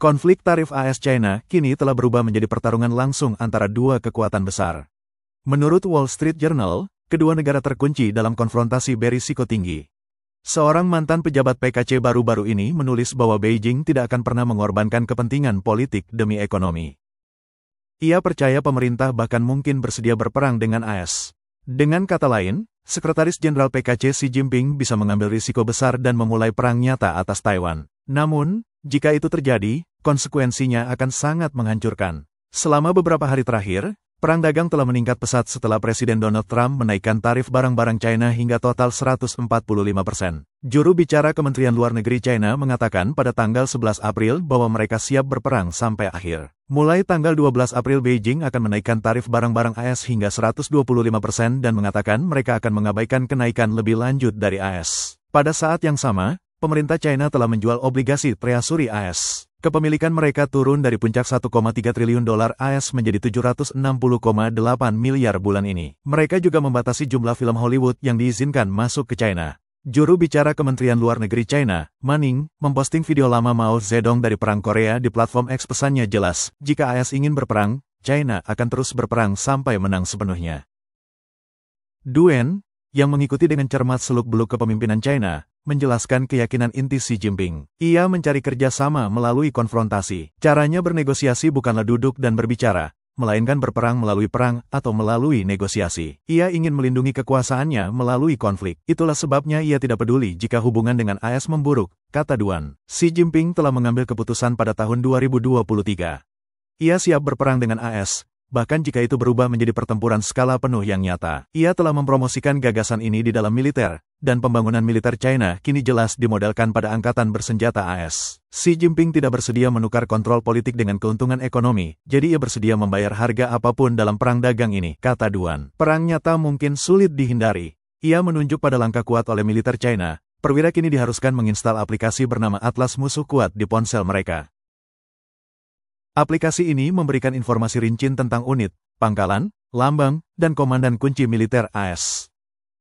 Konflik tarif AS-China kini telah berubah menjadi pertarungan langsung antara dua kekuatan besar. Menurut Wall Street Journal, kedua negara terkunci dalam konfrontasi berisiko tinggi. Seorang mantan pejabat PKC baru-baru ini menulis bahwa Beijing tidak akan pernah mengorbankan kepentingan politik demi ekonomi. Ia percaya pemerintah bahkan mungkin bersedia berperang dengan AS. Dengan kata lain, Sekretaris Jenderal PKC Xi Jinping bisa mengambil risiko besar dan memulai perang nyata atas Taiwan. Namun, jika itu terjadi, konsekuensinya akan sangat menghancurkan. Selama beberapa hari terakhir, perang dagang telah meningkat pesat setelah Presiden Donald Trump menaikkan tarif barang-barang China hingga total 145%. Juru bicara Kementerian Luar Negeri China mengatakan pada tanggal 11 April bahwa mereka siap berperang sampai akhir. Mulai tanggal 12 April Beijing akan menaikkan tarif barang-barang AS hingga 125% dan mengatakan mereka akan mengabaikan kenaikan lebih lanjut dari AS. Pada saat yang sama, pemerintah China telah menjual obligasi Treasury AS. Kepemilikan mereka turun dari puncak 1,3 triliun dolar AS menjadi 760,8 miliar bulan ini. Mereka juga membatasi jumlah film Hollywood yang diizinkan masuk ke China. Juru bicara Kementerian Luar Negeri China, Ma Ning, memposting video lama Mao Zedong dari Perang Korea di platform X. Pesannya jelas, jika AS ingin berperang, China akan terus berperang sampai menang sepenuhnya. Duan, yang mengikuti dengan cermat seluk-beluk kepemimpinan China, menjelaskan keyakinan inti Xi Jinping. Ia mencari kerjasama melalui konfrontasi. Caranya bernegosiasi bukanlah duduk dan berbicara, melainkan berperang melalui perang atau melalui negosiasi. Ia ingin melindungi kekuasaannya melalui konflik. Itulah sebabnya ia tidak peduli jika hubungan dengan AS memburuk, kata Duan. Xi Jinping telah mengambil keputusan pada tahun 2023. Ia siap berperang dengan AS, bahkan jika itu berubah menjadi pertempuran skala penuh yang nyata. Ia telah mempromosikan gagasan ini di dalam militer, dan pembangunan militer China kini jelas dimodelkan pada angkatan bersenjata AS. Xi Jinping tidak bersedia menukar kontrol politik dengan keuntungan ekonomi, jadi ia bersedia membayar harga apapun dalam perang dagang ini, kata Duan. Perang nyata mungkin sulit dihindari. Ia menunjuk pada langkah kuat oleh militer China. Perwira kini diharuskan menginstal aplikasi bernama Atlas Musuh Kuat di ponsel mereka. Aplikasi ini memberikan informasi rinci tentang unit, pangkalan, lambang, dan komandan kunci militer AS.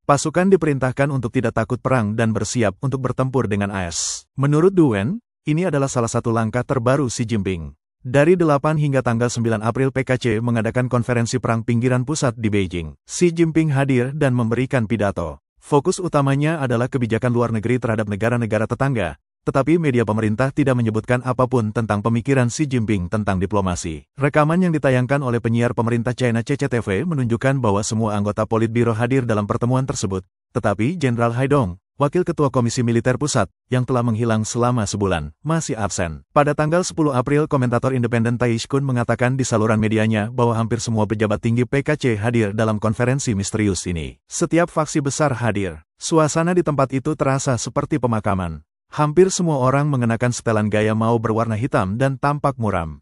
Pasukan diperintahkan untuk tidak takut perang dan bersiap untuk bertempur dengan AS. Menurut Duan, ini adalah salah satu langkah terbaru Xi Jinping. Dari 8 hingga tanggal 9 April PKC mengadakan konferensi perang pinggiran pusat di Beijing. Xi Jinping hadir dan memberikan pidato. Fokus utamanya adalah kebijakan luar negeri terhadap negara-negara tetangga. Tetapi media pemerintah tidak menyebutkan apapun tentang pemikiran Xi Jinping tentang diplomasi. Rekaman yang ditayangkan oleh penyiar pemerintah China CCTV menunjukkan bahwa semua anggota Politbiro hadir dalam pertemuan tersebut. Tetapi Jenderal Haidong, Wakil Ketua Komisi Militer Pusat, yang telah menghilang selama sebulan, masih absen. Pada tanggal 10 April, komentator independen Tai Shikun mengatakan di saluran medianya bahwa hampir semua pejabat tinggi PKC hadir dalam konferensi misterius ini. Setiap faksi besar hadir. Suasana di tempat itu terasa seperti pemakaman. Hampir semua orang mengenakan setelan gaya Mao berwarna hitam dan tampak muram.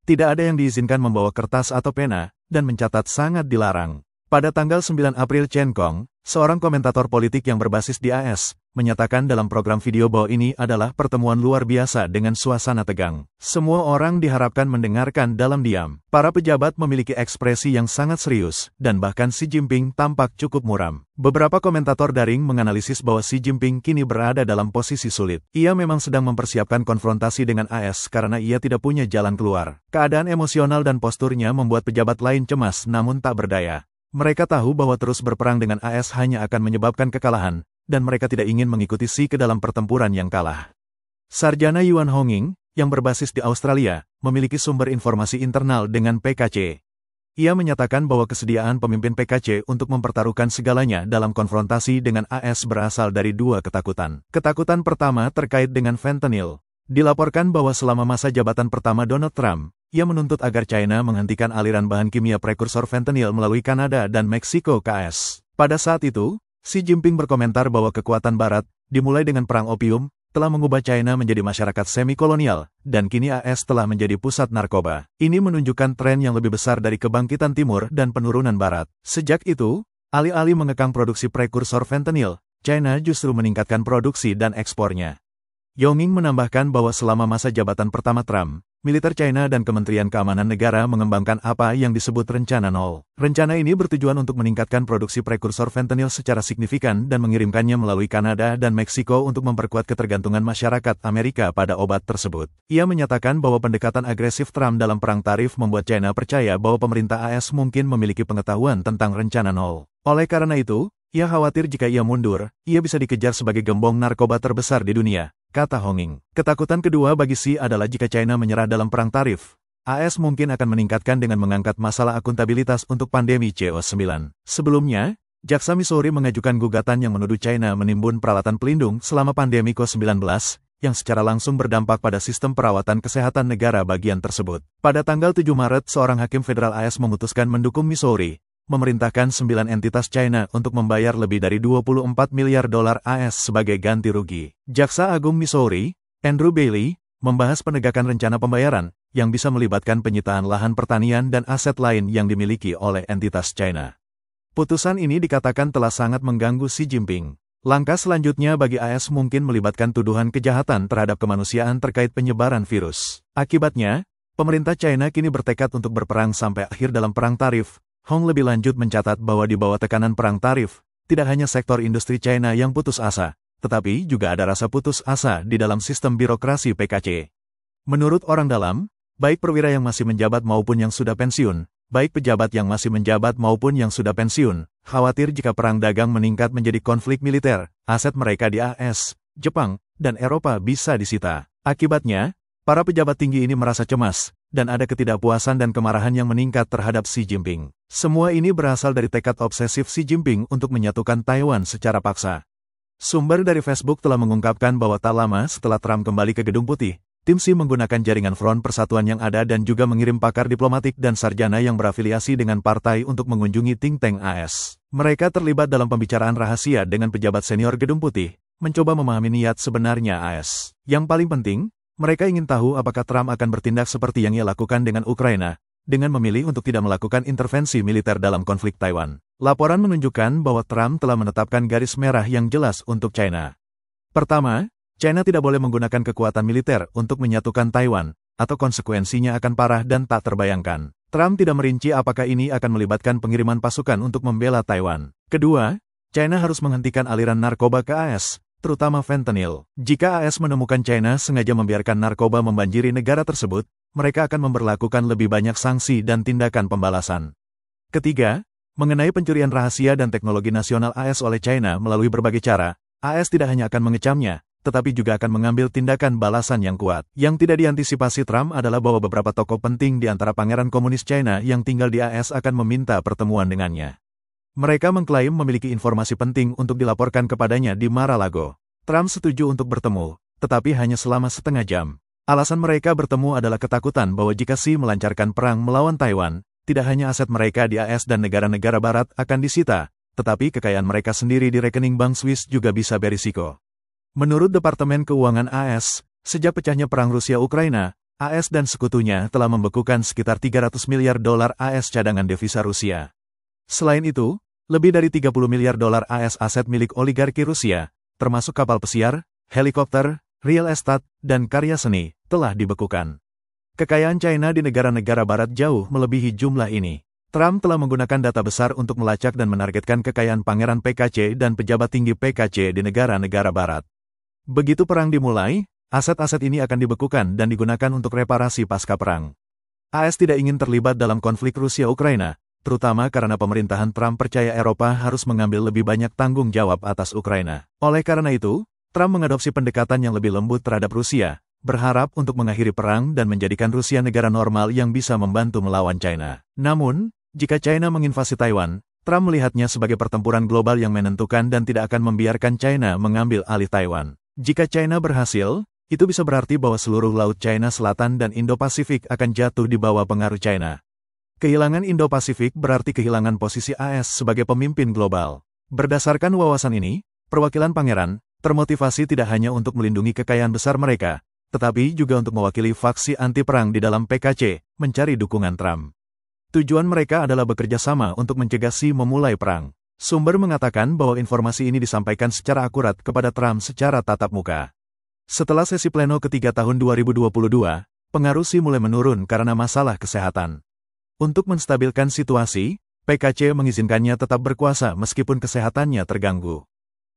Tidak ada yang diizinkan membawa kertas atau pena, dan mencatat sangat dilarang. Pada tanggal 9 April Chen Kong, seorang komentator politik yang berbasis di AS, menyatakan dalam program video bahwa ini adalah pertemuan luar biasa dengan suasana tegang. Semua orang diharapkan mendengarkan dalam diam. Para pejabat memiliki ekspresi yang sangat serius, dan bahkan Xi Jinping tampak cukup muram. Beberapa komentator daring menganalisis bahwa Xi Jinping kini berada dalam posisi sulit. Ia memang sedang mempersiapkan konfrontasi dengan AS karena ia tidak punya jalan keluar. Keadaan emosional dan posturnya membuat pejabat lain cemas namun tak berdaya. Mereka tahu bahwa terus berperang dengan AS hanya akan menyebabkan kekalahan, dan mereka tidak ingin mengikuti Xi ke dalam pertempuran yang kalah. Sarjana Yuan Honging, yang berbasis di Australia, memiliki sumber informasi internal dengan PKC. Ia menyatakan bahwa kesediaan pemimpin PKC untuk mempertaruhkan segalanya dalam konfrontasi dengan AS berasal dari dua ketakutan. Ketakutan pertama terkait dengan fentanyl. Dilaporkan bahwa selama masa jabatan pertama Donald Trump, ia menuntut agar China menghentikan aliran bahan kimia prekursor fentanyl melalui Kanada dan Meksiko ke AS. Pada saat itu, Xi Jinping berkomentar bahwa kekuatan Barat, dimulai dengan Perang Opium, telah mengubah China menjadi masyarakat semi-kolonial, dan kini AS telah menjadi pusat narkoba. Ini menunjukkan tren yang lebih besar dari kebangkitan Timur dan penurunan Barat. Sejak itu, alih-alih mengekang produksi prekursor fentanyl, China justru meningkatkan produksi dan ekspornya. Yonging menambahkan bahwa selama masa jabatan pertama Trump, militer China dan Kementerian Keamanan Negara mengembangkan apa yang disebut Rencana Nol. Rencana ini bertujuan untuk meningkatkan produksi prekursor fentanyl secara signifikan dan mengirimkannya melalui Kanada dan Meksiko untuk memperkuat ketergantungan masyarakat Amerika pada obat tersebut. Ia menyatakan bahwa pendekatan agresif Trump dalam perang tarif membuat China percaya bahwa pemerintah AS mungkin memiliki pengetahuan tentang Rencana Nol. Oleh karena itu, ia khawatir jika ia mundur, ia bisa dikejar sebagai gembong narkoba terbesar di dunia, kata Honging. Ketakutan kedua bagi Xi adalah jika China menyerah dalam perang tarif, AS mungkin akan meningkatkan dengan mengangkat masalah akuntabilitas untuk pandemi CO9. Sebelumnya, Jaksa Missouri mengajukan gugatan yang menuduh China menimbun peralatan pelindung selama pandemi COVID-19, yang secara langsung berdampak pada sistem perawatan kesehatan negara bagian tersebut. Pada tanggal 7 Maret, seorang hakim federal AS memutuskan mendukung Missouri, memerintahkan 9 entitas China untuk membayar lebih dari 24 miliar dolar AS sebagai ganti rugi. Jaksa Agung Missouri, Andrew Bailey, membahas penegakan rencana pembayaran, yang bisa melibatkan penyitaan lahan pertanian dan aset lain yang dimiliki oleh entitas China. Putusan ini dikatakan telah sangat mengganggu Xi Jinping. Langkah selanjutnya bagi AS mungkin melibatkan tuduhan kejahatan terhadap kemanusiaan terkait penyebaran virus. Akibatnya, pemerintah China kini bertekad untuk berperang sampai akhir dalam perang tarif. Hong lebih lanjut mencatat bahwa di bawah tekanan perang tarif, tidak hanya sektor industri China yang putus asa, tetapi juga ada rasa putus asa di dalam sistem birokrasi PKC. Menurut orang dalam, baik perwira yang masih menjabat maupun yang sudah pensiun, baik pejabat yang masih menjabat maupun yang sudah pensiun, khawatir jika perang dagang meningkat menjadi konflik militer, aset mereka di AS, Jepang, dan Eropa bisa disita. Akibatnya, para pejabat tinggi ini merasa cemas, dan ada ketidakpuasan dan kemarahan yang meningkat terhadap Xi Jinping. Semua ini berasal dari tekad obsesif Xi Jinping untuk menyatukan Taiwan secara paksa. Sumber dari Facebook telah mengungkapkan bahwa tak lama setelah Trump kembali ke Gedung Putih, tim Xi menggunakan jaringan Front Persatuan yang ada dan juga mengirim pakar diplomatik dan sarjana yang berafiliasi dengan partai untuk mengunjungi think tank AS. Mereka terlibat dalam pembicaraan rahasia dengan pejabat senior Gedung Putih, mencoba memahami niat sebenarnya AS. Yang paling penting, mereka ingin tahu apakah Trump akan bertindak seperti yang ia lakukan dengan Ukraina, dengan memilih untuk tidak melakukan intervensi militer dalam konflik Taiwan. Laporan menunjukkan bahwa Trump telah menetapkan garis merah yang jelas untuk China. Pertama, China tidak boleh menggunakan kekuatan militer untuk menyatukan Taiwan, atau konsekuensinya akan parah dan tak terbayangkan. Trump tidak merinci apakah ini akan melibatkan pengiriman pasukan untuk membela Taiwan. Kedua, China harus menghentikan aliran narkoba ke AS, terutama fentanyl. Jika AS menemukan China sengaja membiarkan narkoba membanjiri negara tersebut, mereka akan memberlakukan lebih banyak sanksi dan tindakan pembalasan. Ketiga, mengenai pencurian rahasia dan teknologi nasional AS oleh China melalui berbagai cara, AS tidak hanya akan mengecamnya, tetapi juga akan mengambil tindakan balasan yang kuat. Yang tidak diantisipasi Trump adalah bahwa beberapa tokoh penting di antara pangeran komunis China yang tinggal di AS akan meminta pertemuan dengannya. Mereka mengklaim memiliki informasi penting untuk dilaporkan kepadanya di Mar-a-Lago. Trump setuju untuk bertemu, tetapi hanya selama setengah jam. Alasan mereka bertemu adalah ketakutan bahwa jika Xi melancarkan perang melawan Taiwan, tidak hanya aset mereka di AS dan negara-negara barat akan disita, tetapi kekayaan mereka sendiri di rekening bank Swiss juga bisa berisiko. Menurut Departemen Keuangan AS, sejak pecahnya perang Rusia-Ukraina, AS dan sekutunya telah membekukan sekitar 300 miliar dolar AS cadangan devisa Rusia. Selain itu, lebih dari 30 miliar dolar AS aset milik oligarki Rusia, termasuk kapal pesiar, helikopter, real estate, dan karya seni, telah dibekukan. Kekayaan China di negara-negara barat jauh melebihi jumlah ini. Trump telah menggunakan data besar untuk melacak dan menargetkan kekayaan pangeran PKC dan pejabat tinggi PKC di negara-negara barat. Begitu perang dimulai, aset-aset ini akan dibekukan dan digunakan untuk reparasi pasca perang. AS tidak ingin terlibat dalam konflik Rusia-Ukraina, terutama karena pemerintahan Trump percaya Eropa harus mengambil lebih banyak tanggung jawab atas Ukraina. Oleh karena itu, Trump mengadopsi pendekatan yang lebih lembut terhadap Rusia, berharap untuk mengakhiri perang dan menjadikan Rusia negara normal yang bisa membantu melawan China. Namun, jika China menginvasi Taiwan, Trump melihatnya sebagai pertempuran global yang menentukan dan tidak akan membiarkan China mengambil alih Taiwan. Jika China berhasil, itu bisa berarti bahwa seluruh Laut China Selatan dan Indo-Pasifik akan jatuh di bawah pengaruh China. Kehilangan Indo-Pasifik berarti kehilangan posisi AS sebagai pemimpin global. Berdasarkan wawasan ini, perwakilan pangeran termotivasi tidak hanya untuk melindungi kekayaan besar mereka, tetapi juga untuk mewakili faksi anti-perang di dalam PKC, mencari dukungan Trump. Tujuan mereka adalah bekerja sama untuk mencegah Xi memulai perang. Sumber mengatakan bahwa informasi ini disampaikan secara akurat kepada Trump secara tatap muka. Setelah sesi pleno ketiga tahun 2022, pengaruh Xi mulai menurun karena masalah kesehatan. Untuk menstabilkan situasi, PKC mengizinkannya tetap berkuasa meskipun kesehatannya terganggu.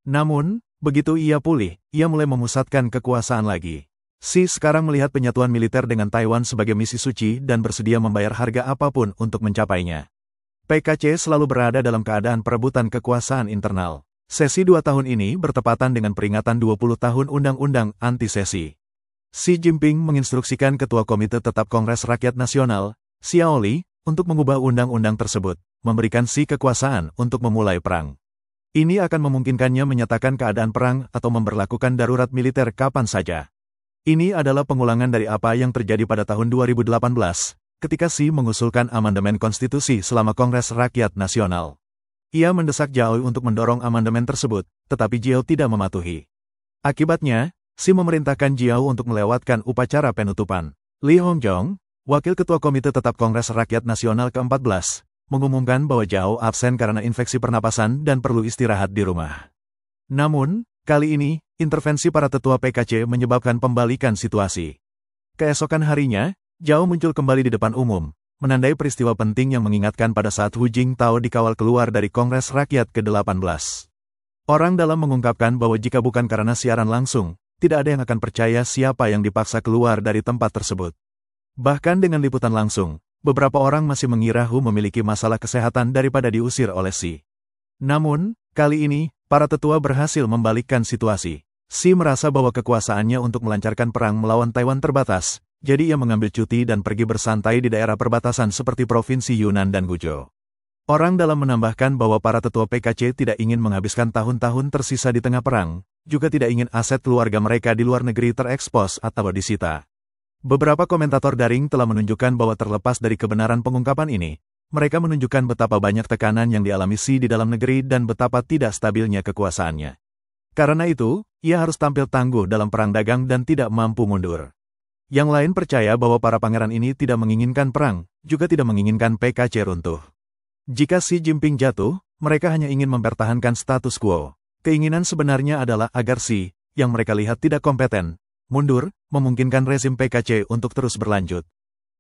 Namun, begitu ia pulih, ia mulai memusatkan kekuasaan lagi. Xi sekarang melihat penyatuan militer dengan Taiwan sebagai misi suci dan bersedia membayar harga apapun untuk mencapainya. PKC selalu berada dalam keadaan perebutan kekuasaan internal. Sesi 2 tahun ini bertepatan dengan peringatan 20 tahun Undang-Undang Anti-Sesi. Xi Jinping menginstruksikan Ketua Komite Tetap Kongres Rakyat Nasional, Xiao Li, untuk mengubah undang-undang tersebut, memberikan Xi kekuasaan untuk memulai perang. Ini akan memungkinkannya menyatakan keadaan perang atau memberlakukan darurat militer kapan saja. Ini adalah pengulangan dari apa yang terjadi pada tahun 2018, ketika Xi mengusulkan amandemen konstitusi selama Kongres Rakyat Nasional. Ia mendesak Zhao untuk mendorong amandemen tersebut, tetapi Zhao tidak mematuhi. Akibatnya, Xi memerintahkan Zhao untuk melewatkan upacara penutupan. Li Hongjong, Wakil Ketua Komite Tetap Kongres Rakyat Nasional ke-14, mengumumkan bahwa Zhao absen karena infeksi pernapasan dan perlu istirahat di rumah. Namun, kali ini, intervensi para tetua PKC menyebabkan pembalikan situasi. Keesokan harinya, Zhao muncul kembali di depan umum, menandai peristiwa penting yang mengingatkan pada saat Hu Jintao dikawal keluar dari Kongres Rakyat ke-18. Orang dalam mengungkapkan bahwa jika bukan karena siaran langsung, tidak ada yang akan percaya siapa yang dipaksa keluar dari tempat tersebut. Bahkan dengan liputan langsung, beberapa orang masih mengira Hu memiliki masalah kesehatan daripada diusir oleh Xi. Namun, kali ini, para tetua berhasil membalikkan situasi. Xi merasa bahwa kekuasaannya untuk melancarkan perang melawan Taiwan terbatas, jadi ia mengambil cuti dan pergi bersantai di daerah perbatasan seperti Provinsi Yunnan dan Guizhou. Orang dalam menambahkan bahwa para tetua PKC tidak ingin menghabiskan tahun-tahun tersisa di tengah perang, juga tidak ingin aset keluarga mereka di luar negeri terekspos atau disita. Beberapa komentator daring telah menunjukkan bahwa terlepas dari kebenaran pengungkapan ini, mereka menunjukkan betapa banyak tekanan yang dialami Xi di dalam negeri dan betapa tidak stabilnya kekuasaannya. Karena itu, ia harus tampil tangguh dalam perang dagang dan tidak mampu mundur. Yang lain percaya bahwa para pangeran ini tidak menginginkan perang, juga tidak menginginkan PKC runtuh. Jika Xi Jinping jatuh, mereka hanya ingin mempertahankan status quo. Keinginan sebenarnya adalah agar Xi, yang mereka lihat tidak kompeten, mundur, memungkinkan rezim PKC untuk terus berlanjut.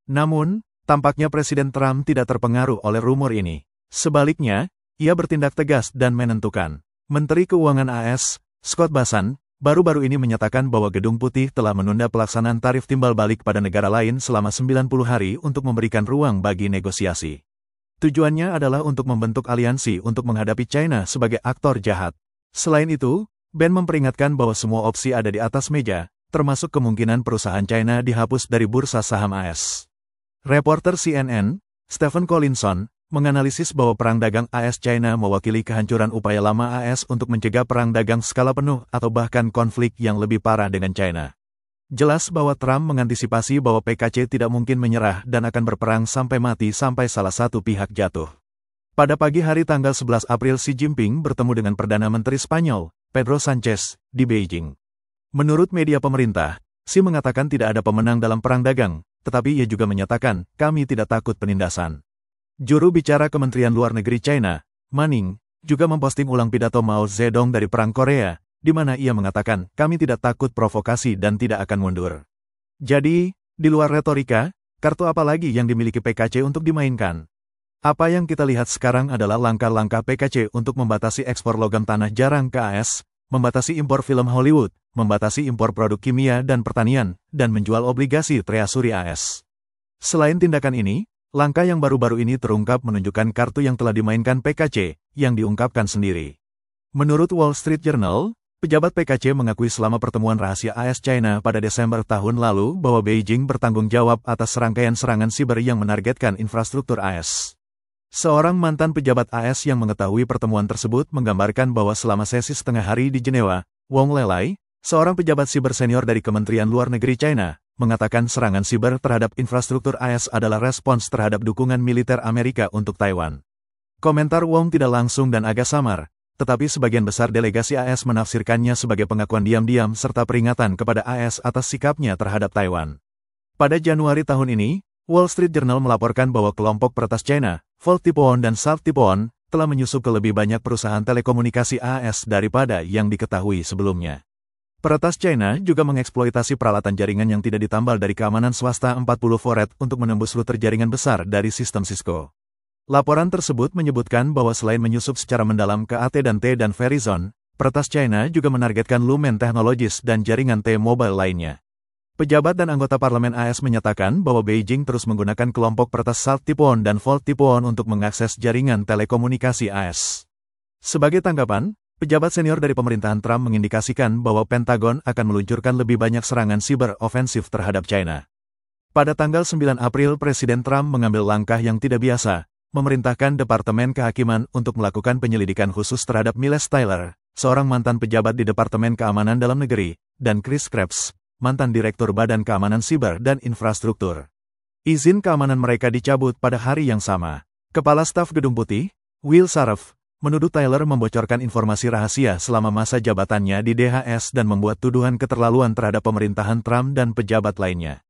Namun, tampaknya Presiden Trump tidak terpengaruh oleh rumor ini. Sebaliknya, ia bertindak tegas dan menentukan. Menteri Keuangan AS, Scott Bessent, baru-baru ini menyatakan bahwa Gedung Putih telah menunda pelaksanaan tarif timbal balik pada negara lain selama 90 hari untuk memberikan ruang bagi negosiasi. Tujuannya adalah untuk membentuk aliansi untuk menghadapi China sebagai aktor jahat. Selain itu, Ben memperingatkan bahwa semua opsi ada di atas meja, termasuk kemungkinan perusahaan China dihapus dari bursa saham AS. Reporter CNN, Stephen Collinson, menganalisis bahwa perang dagang AS-China mewakili kehancuran upaya lama AS untuk mencegah perang dagang skala penuh atau bahkan konflik yang lebih parah dengan China. Jelas bahwa Trump mengantisipasi bahwa PKC tidak mungkin menyerah dan akan berperang sampai mati sampai salah satu pihak jatuh. Pada pagi hari tanggal 11 April Xi Jinping bertemu dengan Perdana Menteri Spanyol, Pedro Sánchez, di Beijing. Menurut media pemerintah, Xi mengatakan tidak ada pemenang dalam perang dagang, tetapi ia juga menyatakan, kami tidak takut penindasan. Juru bicara Kementerian Luar Negeri China, Ma Ning, juga memposting ulang pidato Mao Zedong dari Perang Korea, di mana ia mengatakan, kami tidak takut provokasi dan tidak akan mundur. Jadi, di luar retorika, kartu apa lagi yang dimiliki PKC untuk dimainkan? Apa yang kita lihat sekarang adalah langkah-langkah PKC untuk membatasi ekspor logam tanah jarang ke AS, membatasi impor film Hollywood, membatasi impor produk kimia dan pertanian, dan menjual obligasi Treasury AS. Selain tindakan ini, langkah yang baru-baru ini terungkap menunjukkan kartu yang telah dimainkan PKC, yang diungkapkan sendiri. Menurut Wall Street Journal, pejabat PKC mengakui selama pertemuan rahasia AS-China pada Desember tahun lalu bahwa Beijing bertanggung jawab atas serangkaian serangan siber yang menargetkan infrastruktur AS. Seorang mantan pejabat AS yang mengetahui pertemuan tersebut menggambarkan bahwa selama sesi setengah hari di Jenewa, Wong Lelai, seorang pejabat siber senior dari Kementerian Luar Negeri China, mengatakan serangan siber terhadap infrastruktur AS adalah respons terhadap dukungan militer Amerika untuk Taiwan. Komentar Wong tidak langsung dan agak samar, tetapi sebagian besar delegasi AS menafsirkannya sebagai pengakuan diam-diam serta peringatan kepada AS atas sikapnya terhadap Taiwan. Pada Januari tahun ini, Wall Street Journal melaporkan bahwa kelompok peretas China, Volt Tipuan dan South Tipuan, telah menyusup ke lebih banyak perusahaan telekomunikasi AS daripada yang diketahui sebelumnya. Peretas China juga mengeksploitasi peralatan jaringan yang tidak ditambal dari keamanan swasta 40 Foret untuk menembus router jaringan besar dari sistem Cisco. Laporan tersebut menyebutkan bahwa selain menyusup secara mendalam ke AT&T dan Verizon, peretas China juga menargetkan Lumen Technologies dan jaringan T-Mobile lainnya. Pejabat dan anggota parlemen AS menyatakan bahwa Beijing terus menggunakan kelompok peretas Salt Tipuan dan Volt Tipuan untuk mengakses jaringan telekomunikasi AS. Sebagai tanggapan, pejabat senior dari pemerintahan Trump mengindikasikan bahwa Pentagon akan meluncurkan lebih banyak serangan siber ofensif terhadap China. Pada tanggal 9 April, Presiden Trump mengambil langkah yang tidak biasa, memerintahkan Departemen Kehakiman untuk melakukan penyelidikan khusus terhadap Miles Tyler, seorang mantan pejabat di Departemen Keamanan Dalam Negeri, dan Chris Krebs, mantan Direktur Badan Keamanan Siber dan Infrastruktur. Izin keamanan mereka dicabut pada hari yang sama. Kepala Staf Gedung Putih, Will Saref, menuduh Tyler membocorkan informasi rahasia selama masa jabatannya di DHS dan membuat tuduhan keterlaluan terhadap pemerintahan Trump dan pejabat lainnya.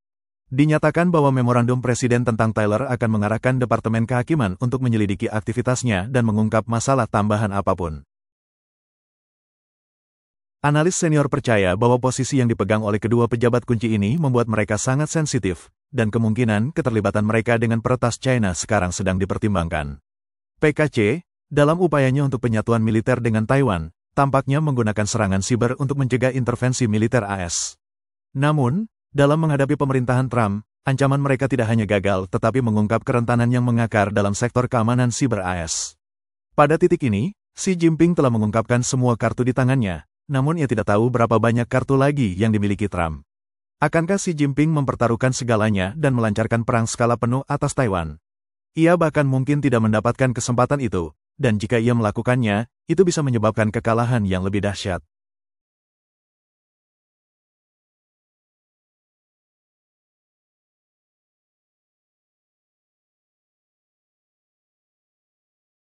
Dinyatakan bahwa memorandum Presiden tentang Tyler akan mengarahkan Departemen Kehakiman untuk menyelidiki aktivitasnya dan mengungkap masalah tambahan apapun. Analis senior percaya bahwa posisi yang dipegang oleh kedua pejabat kunci ini membuat mereka sangat sensitif, dan kemungkinan keterlibatan mereka dengan peretas China sekarang sedang dipertimbangkan. PKC, dalam upayanya untuk penyatuan militer dengan Taiwan, tampaknya menggunakan serangan siber untuk mencegah intervensi militer AS. Namun, dalam menghadapi pemerintahan Trump, ancaman mereka tidak hanya gagal tetapi mengungkap kerentanan yang mengakar dalam sektor keamanan siber AS. Pada titik ini, Xi Jinping telah mengungkapkan semua kartu di tangannya, namun ia tidak tahu berapa banyak kartu lagi yang dimiliki Trump. Akankah Xi Jinping mempertaruhkan segalanya dan melancarkan perang skala penuh atas Taiwan? Ia bahkan mungkin tidak mendapatkan kesempatan itu, dan jika ia melakukannya, itu bisa menyebabkan kekalahan yang lebih dahsyat.